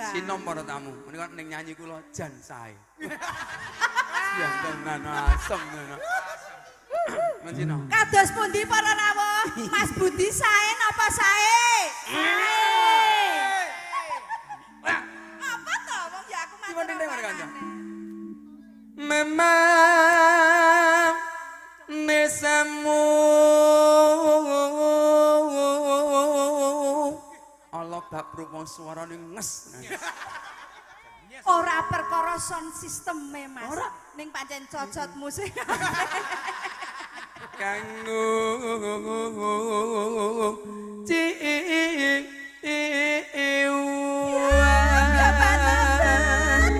Sinom para tamu. Menika ning nyanyi kula jan sae. Siang tenan asem ngono. Mencino. Kados pundi para rawuh? Mas Budi sae napa sae? Apa to wong ya aku matur. Memang nesamu Allah bab rupa suarane nges. Ora perkara sound system Mas. Ora ning pancen cocot musik. Kanggo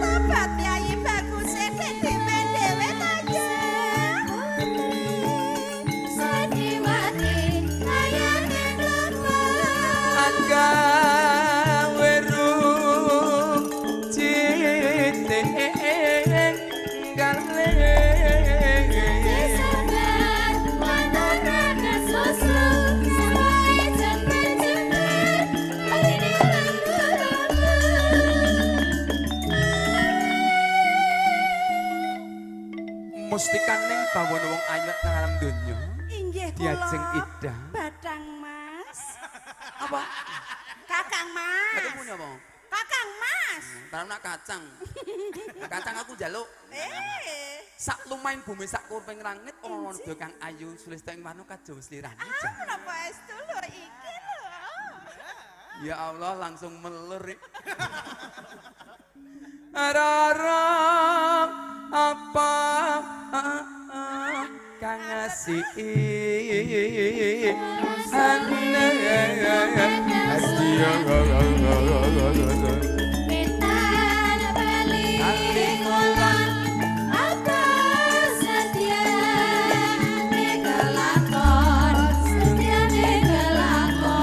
Tobat Yayi bagus dhewe dhewe aja. Sadiwati kayane loro. Agawe rum cite gale. Mustikaning bawana wong ayu nang alam donya. Inggih Diajeng kula. Ida. Batang Mas. Apa? Kakang Mas. Aku punya apa? Kakang Mas. Taruh nak kacang. Kacang aku njaluk. Sak lumayan bumi sak kurping langit ana do kang ayu sulista ing warna kajawa slirane. Napa estu lho iki lho. Ya Allah langsung melur. Rara apa kang ngasih ane astia Mintan bali kulon apa setia negelakon setia negelakon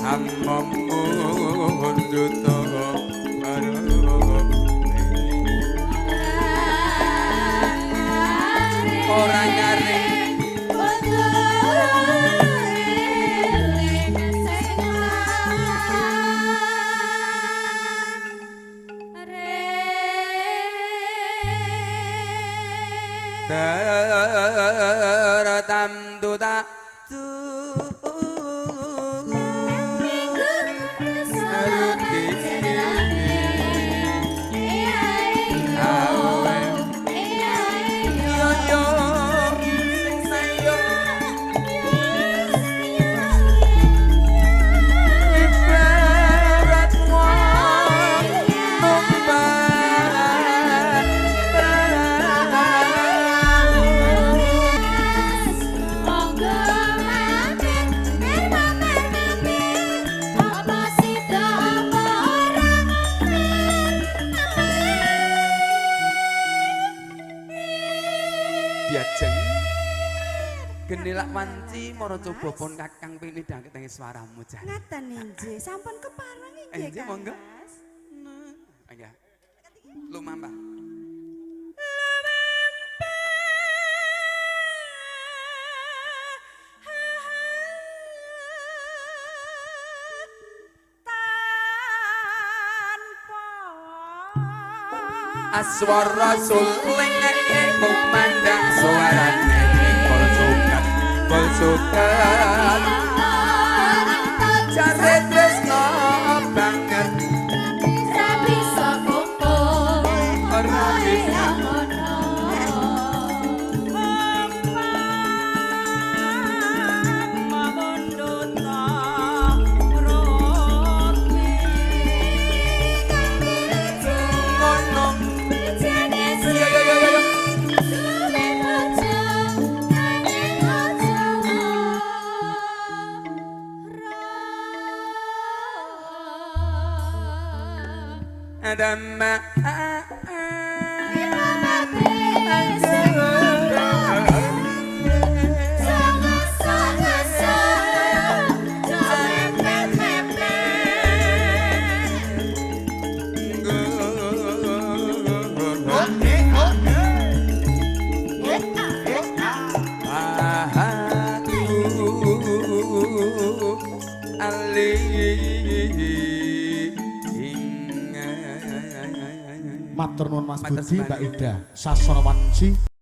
amammu hunduto orang nyari Teratam duta diajeng genilak wanci mara coba pun kakang ping nidang ketenge swaramu jan. Ngaten inggih, sampun kepareng inggih Inggih, Kang monggo. Mas. Enggak. Lumampah. Aswara suling kumandang suarane kol sukat jare tresno banget Bisa kumpul ora bisa Adama Ali Matur nuwun Mas Budi, Mbak Ida Sasrawanci.